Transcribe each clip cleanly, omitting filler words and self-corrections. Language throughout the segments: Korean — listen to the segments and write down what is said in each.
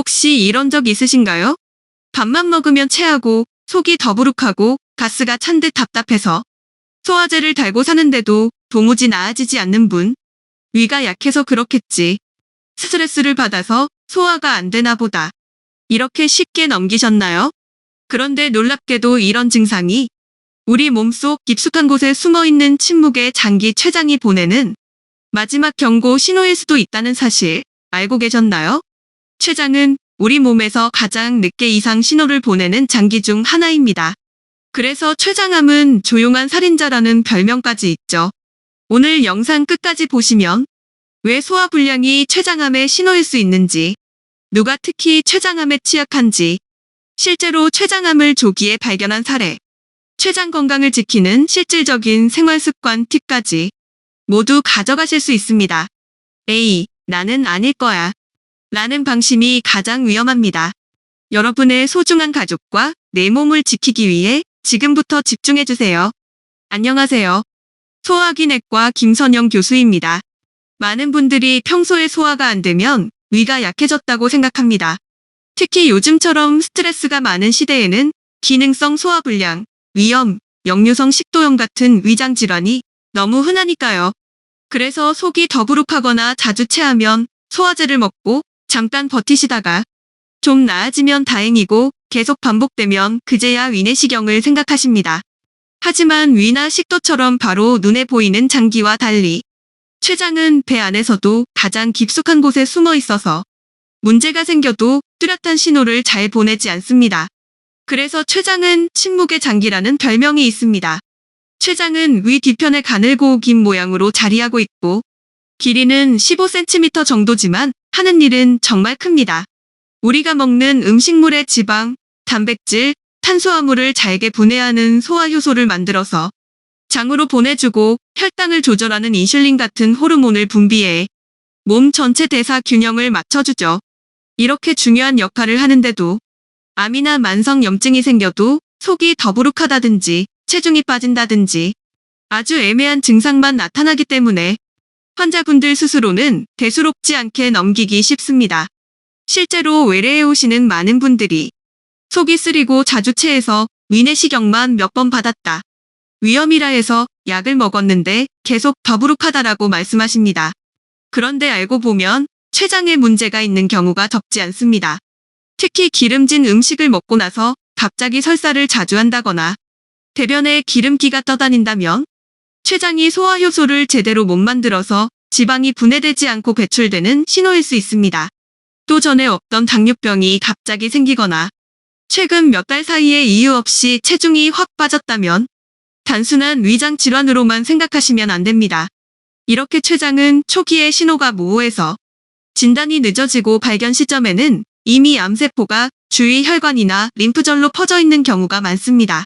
혹시 이런 적 있으신가요? 밥만 먹으면 체하고 속이 더부룩하고 가스가 찬 듯 답답해서 소화제를 달고 사는데도 도무지 나아지지 않는 분. 위가 약해서 그렇겠지. 스트레스를 받아서 소화가 안 되나 보다. 이렇게 쉽게 넘기셨나요? 그런데 놀랍게도 이런 증상이 우리 몸속 깊숙한 곳에 숨어있는 침묵의 장기 췌장이 보내는 마지막 경고 신호일 수도 있다는 사실 알고 계셨나요? 췌장은 우리 몸에서 가장 늦게 이상 신호를 보내는 장기 중 하나입니다. 그래서 췌장암은 조용한 살인자라는 별명까지 있죠. 오늘 영상 끝까지 보시면 왜 소화불량이 췌장암의 신호일 수 있는지, 누가 특히 췌장암에 취약한지, 실제로 췌장암을 조기에 발견한 사례, 췌장 건강을 지키는 실질적인 생활습관 팁까지 모두 가져가실 수 있습니다. A. 나는 아닐 거야. 라는 방심이 가장 위험합니다. 여러분의 소중한 가족과 내 몸을 지키기 위해 지금부터 집중해주세요. 안녕하세요. 소화기내과 김선영 교수입니다. 많은 분들이 평소에 소화가 안 되면 위가 약해졌다고 생각합니다. 특히 요즘처럼 스트레스가 많은 시대에는 기능성 소화불량, 위염, 역류성 식도염 같은 위장 질환이 너무 흔하니까요. 그래서 속이 더부룩하거나 자주 체하면 소화제를 먹고 잠깐 버티시다가 좀 나아지면 다행이고 계속 반복되면 그제야 위내시경을 생각하십니다. 하지만 위나 식도처럼 바로 눈에 보이는 장기와 달리 췌장은 배 안에서도 가장 깊숙한 곳에 숨어 있어서 문제가 생겨도 뚜렷한 신호를 잘 보내지 않습니다. 그래서 췌장은 침묵의 장기라는 별명이 있습니다. 췌장은 위 뒤편에 가늘고 긴 모양으로 자리하고 있고 길이는 15cm 정도지만 하는 일은 정말 큽니다. 우리가 먹는 음식물의 지방, 단백질, 탄수화물을 잘게 분해하는 소화효소를 만들어서 장으로 보내주고 혈당을 조절하는 인슐린 같은 호르몬을 분비해 몸 전체 대사 균형을 맞춰주죠. 이렇게 중요한 역할을 하는데도 암이나 만성염증이 생겨도 속이 더부룩하다든지 체중이 빠진다든지 아주 애매한 증상만 나타나기 때문에 환자분들 스스로는 대수롭지 않게 넘기기 쉽습니다. 실제로 외래에 오시는 많은 분들이 속이 쓰리고 자주 체해서 위내시경만 몇 번 받았다. 위염이라 해서 약을 먹었는데 계속 더부룩하다라고 말씀하십니다. 그런데 알고 보면 췌장에 문제가 있는 경우가 적지 않습니다. 특히 기름진 음식을 먹고 나서 갑자기 설사를 자주 한다거나 대변에 기름기가 떠다닌다면 췌장이 소화효소를 제대로 못 만들어서 지방이 분해되지 않고 배출되는 신호일 수 있습니다. 또 전에 없던 당뇨병이 갑자기 생기거나 최근 몇 달 사이에 이유 없이 체중이 확 빠졌다면 단순한 위장 질환으로만 생각하시면 안 됩니다. 이렇게 췌장은 초기에 신호가 모호해서 진단이 늦어지고 발견 시점에는 이미 암세포가 주위 혈관이나 림프절로 퍼져 있는 경우가 많습니다.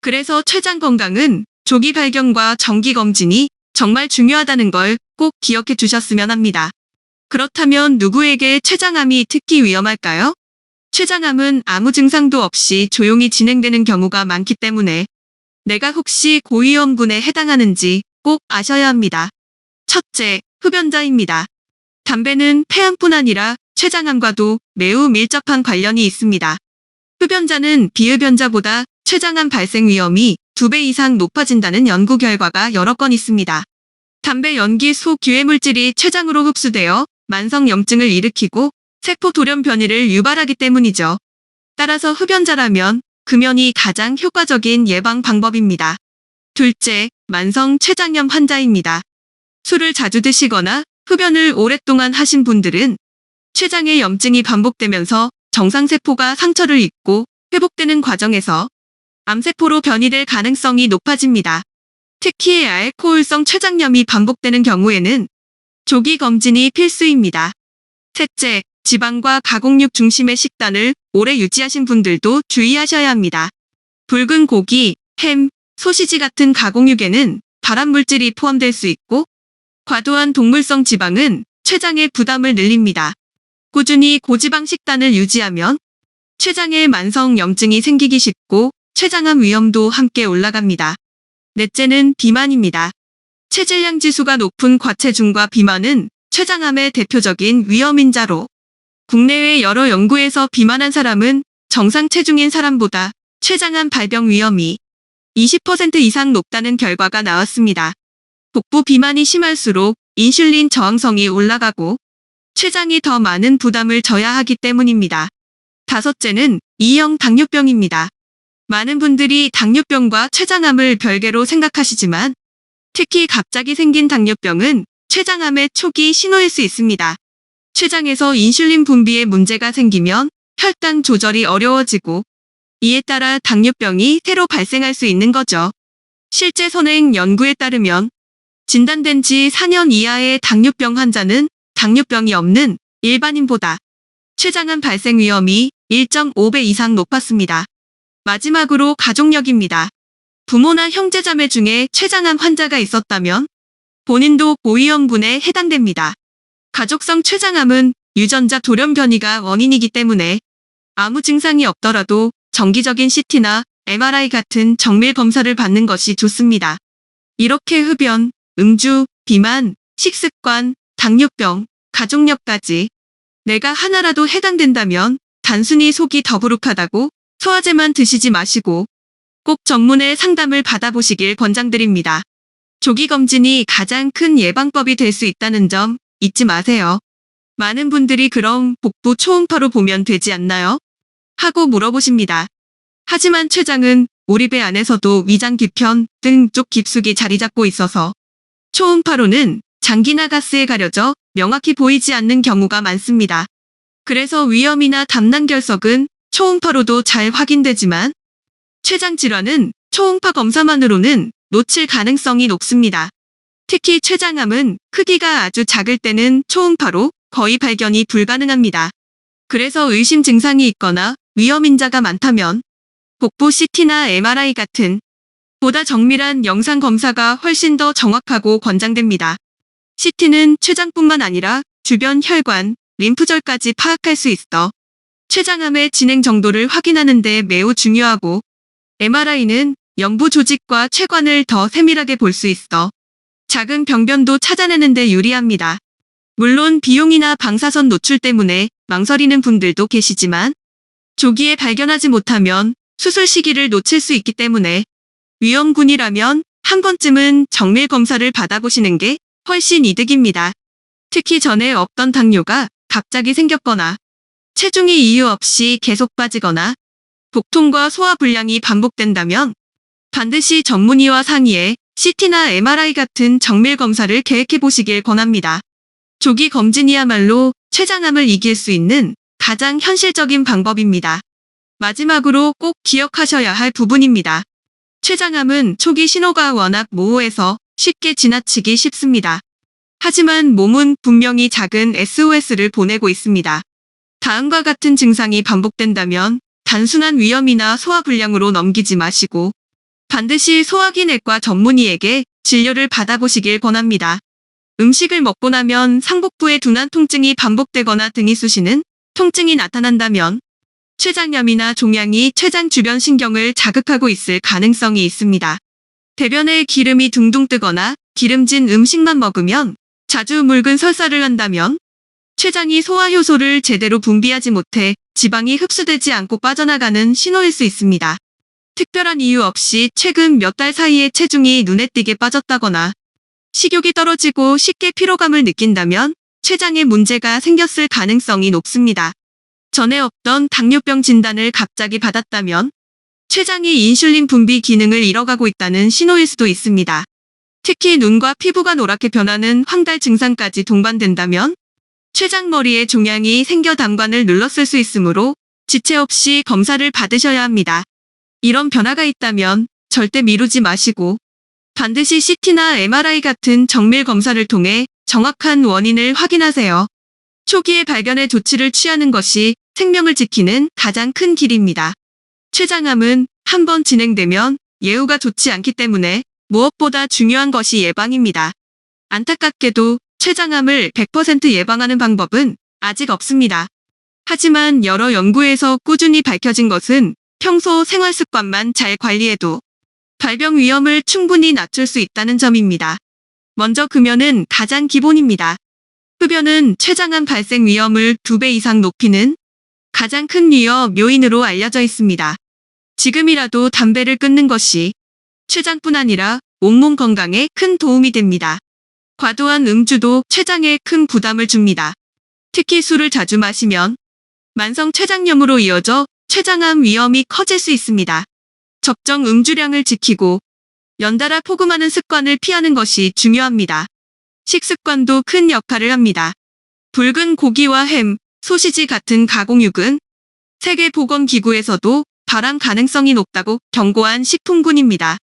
그래서 췌장 건강은 조기 발견과 정기 검진이 정말 중요하다는 걸 꼭 기억해 주셨으면 합니다. 그렇다면 누구에게 췌장암이 특히 위험할까요? 췌장암은 아무 증상도 없이 조용히 진행되는 경우가 많기 때문에 내가 혹시 고위험군에 해당하는지 꼭 아셔야 합니다. 첫째, 흡연자입니다. 담배는 폐암뿐 아니라 췌장암과도 매우 밀접한 관련이 있습니다. 흡연자는 비흡연자보다 췌장암 발생 위험이 2배 이상 높아진다는 연구 결과가 여러 건 있습니다. 담배 연기 속 유해물질이 췌장으로 흡수되어 만성염증을 일으키고 세포 돌연 변이를 유발하기 때문이죠. 따라서 흡연자라면 금연이 가장 효과적인 예방 방법입니다. 둘째, 만성 췌장염 환자입니다. 술을 자주 드시거나 흡연을 오랫동안 하신 분들은 췌장의 염증이 반복되면서 정상세포가 상처를 입고 회복되는 과정에서 암세포로 변이될 가능성이 높아집니다. 특히 알코올성 췌장염이 반복되는 경우에는 조기 검진이 필수입니다. 셋째, 지방과 가공육 중심의 식단을 오래 유지하신 분들도 주의하셔야 합니다. 붉은 고기, 햄, 소시지 같은 가공육에는 발암물질이 포함될 수 있고 과도한 동물성 지방은 췌장의 부담을 늘립니다. 꾸준히 고지방 식단을 유지하면 췌장에 만성염증이 생기기 쉽고 췌장암 위험도 함께 올라갑니다. 넷째는 비만입니다. 체질량 지수가 높은 과체중과 비만은 췌장암의 대표적인 위험인자로 국내외 여러 연구에서 비만한 사람은 정상 체중인 사람보다 췌장암 발병 위험이 20% 이상 높다는 결과가 나왔습니다. 복부 비만이 심할수록 인슐린 저항성이 올라가고 췌장이 더 많은 부담을 져야 하기 때문입니다. 다섯째는 2형 당뇨병입니다. 많은 분들이 당뇨병과 췌장암을 별개로 생각하시지만 특히 갑자기 생긴 당뇨병은 췌장암의 초기 신호일 수 있습니다. 췌장에서 인슐린 분비에 문제가 생기면 혈당 조절이 어려워지고 이에 따라 당뇨병이 새로 발생할 수 있는 거죠. 실제 선행 연구에 따르면 진단된 지 4년 이하의 당뇨병 환자는 당뇨병이 없는 일반인보다 췌장암 발생 위험이 1.5배 이상 높았습니다. 마지막으로 가족력입니다. 부모나 형제자매 중에 췌장암 환자가 있었다면 본인도 고위험군에 해당됩니다. 가족성 췌장암은 유전자 돌연 변이가 원인이기 때문에 아무 증상이 없더라도 정기적인 CT나 MRI 같은 정밀 검사를 받는 것이 좋습니다. 이렇게 흡연, 음주, 비만, 식습관, 당뇨병, 가족력까지 내가 하나라도 해당된다면 단순히 속이 더부룩하다고 소화제만 드시지 마시고 꼭 전문의 상담을 받아보시길 권장드립니다. 조기검진이 가장 큰 예방법이 될 수 있다는 점 잊지 마세요. 많은 분들이 그럼 복부 초음파로 보면 되지 않나요? 하고 물어보십니다. 하지만 췌장은 우리 배 안에서도 위장 뒤편, 등 쪽 깊숙이 자리 잡고 있어서 초음파로는 장기나 가스에 가려져 명확히 보이지 않는 경우가 많습니다. 그래서 위염이나 담낭결석은 초음파로도 잘 확인되지만 췌장 질환은 초음파 검사만으로는 놓칠 가능성이 높습니다. 특히 췌장암은 크기가 아주 작을 때는 초음파로 거의 발견이 불가능합니다. 그래서 의심 증상이 있거나 위험인자가 많다면 복부 CT나 MRI 같은 보다 정밀한 영상 검사가 훨씬 더 정확하고 권장됩니다. CT는 췌장뿐만 아니라 주변 혈관, 림프절까지 파악할 수 있어 췌장암의 진행 정도를 확인하는 데 매우 중요하고 MRI는 연부 조직과 췌관을 더 세밀하게 볼 수 있어 작은 병변도 찾아내는 데 유리합니다. 물론 비용이나 방사선 노출 때문에 망설이는 분들도 계시지만 조기에 발견하지 못하면 수술 시기를 놓칠 수 있기 때문에 위험군이라면 한 번쯤은 정밀 검사를 받아보시는 게 훨씬 이득입니다. 특히 전에 없던 당뇨가 갑자기 생겼거나 체중이 이유 없이 계속 빠지거나 복통과 소화불량이 반복된다면 반드시 전문의와 상의해 CT나 MRI 같은 정밀 검사를 계획해 보시길 권합니다. 조기 검진이야말로 췌장암을 이길 수 있는 가장 현실적인 방법입니다. 마지막으로 꼭 기억하셔야 할 부분입니다. 췌장암은 초기 신호가 워낙 모호해서 쉽게 지나치기 쉽습니다. 하지만 몸은 분명히 작은 SOS를 보내고 있습니다. 다음과 같은 증상이 반복된다면 단순한 위염이나 소화불량으로 넘기지 마시고 반드시 소화기내과 전문의에게 진료를 받아보시길 권합니다. 음식을 먹고 나면 상복부의 둔한 통증이 반복되거나 등이 쑤시는 통증이 나타난다면 췌장염이나 종양이 췌장 주변 신경을 자극하고 있을 가능성이 있습니다. 대변에 기름이 둥둥 뜨거나 기름진 음식만 먹으면 자주 묽은 설사를 한다면 췌장이 소화효소를 제대로 분비하지 못해 지방이 흡수되지 않고 빠져나가는 신호일 수 있습니다. 특별한 이유 없이 최근 몇 달 사이에 체중이 눈에 띄게 빠졌다거나 식욕이 떨어지고 쉽게 피로감을 느낀다면 췌장에 문제가 생겼을 가능성이 높습니다. 전에 없던 당뇨병 진단을 갑자기 받았다면 췌장이 인슐린 분비 기능을 잃어가고 있다는 신호일 수도 있습니다. 특히 눈과 피부가 노랗게 변하는 황달 증상까지 동반된다면 췌장머리에 종양이 생겨 담관을 눌렀을 수 있으므로 지체 없이 검사를 받으셔야 합니다. 이런 변화가 있다면 절대 미루지 마시고 반드시 CT나 MRI 같은 정밀 검사를 통해 정확한 원인을 확인하세요. 초기에 발견해 조치를 취하는 것이 생명을 지키는 가장 큰 길입니다. 췌장암은 한번 진행되면 예후가 좋지 않기 때문에 무엇보다 중요한 것이 예방입니다. 안타깝게도 췌장암을 100% 예방하는 방법은 아직 없습니다. 하지만 여러 연구에서 꾸준히 밝혀진 것은 평소 생활 습관만 잘 관리해도 발병 위험을 충분히 낮출 수 있다는 점입니다. 먼저 금연은 가장 기본입니다. 흡연은 췌장암 발생 위험을 2배 이상 높이는 가장 큰 위험 요인으로 알려져 있습니다. 지금이라도 담배를 끊는 것이 췌장뿐 아니라 온몸 건강에 큰 도움이 됩니다. 과도한 음주도 췌장에 큰 부담을 줍니다. 특히 술을 자주 마시면 만성 췌장염으로 이어져 췌장암 위험이 커질 수 있습니다. 적정 음주량을 지키고 연달아 포금하는 습관을 피하는 것이 중요합니다. 식습관도 큰 역할을 합니다. 붉은 고기와 햄, 소시지 같은 가공육은 세계보건기구에서도 발암 가능성이 높다고 경고한 식품군입니다.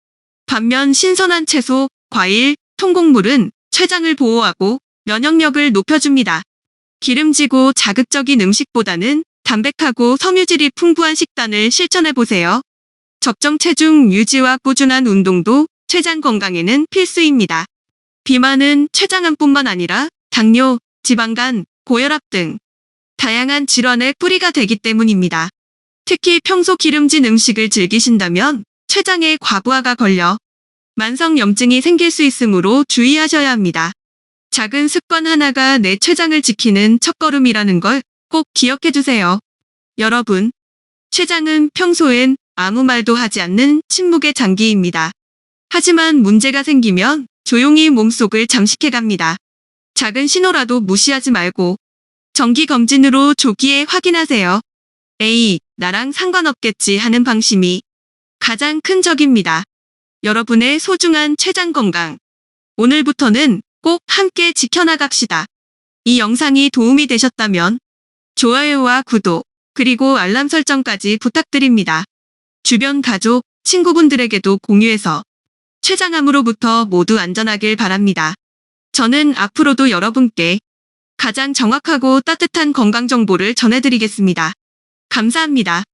반면 신선한 채소, 과일, 통곡물은 췌장을 보호하고 면역력을 높여줍니다. 기름지고 자극적인 음식보다는 담백하고 섬유질이 풍부한 식단을 실천해보세요. 적정 체중 유지와 꾸준한 운동도 췌장 건강에는 필수입니다. 비만은 췌장암뿐만 아니라 당뇨, 지방간, 고혈압 등 다양한 질환의 뿌리가 되기 때문입니다. 특히 평소 기름진 음식을 즐기신다면 췌장에 과부하가 걸려 만성염증이 생길 수 있으므로 주의하셔야 합니다. 작은 습관 하나가 내 췌장을 지키는 첫걸음이라는 걸 꼭 기억해주세요. 여러분, 췌장은 평소엔 아무 말도 하지 않는 침묵의 장기입니다. 하지만 문제가 생기면 조용히 몸속을 잠식해갑니다. 작은 신호라도 무시하지 말고 정기검진으로 조기에 확인하세요. 에이, 나랑 상관없겠지 하는 방심이 가장 큰 적입니다. 여러분의 소중한 췌장 건강. 오늘부터는 꼭 함께 지켜나갑시다. 이 영상이 도움이 되셨다면 좋아요와 구독, 그리고 알람 설정까지 부탁드립니다. 주변 가족, 친구분들에게도 공유해서 췌장암으로부터 모두 안전하길 바랍니다. 저는 앞으로도 여러분께 가장 정확하고 따뜻한 건강 정보를 전해드리겠습니다. 감사합니다.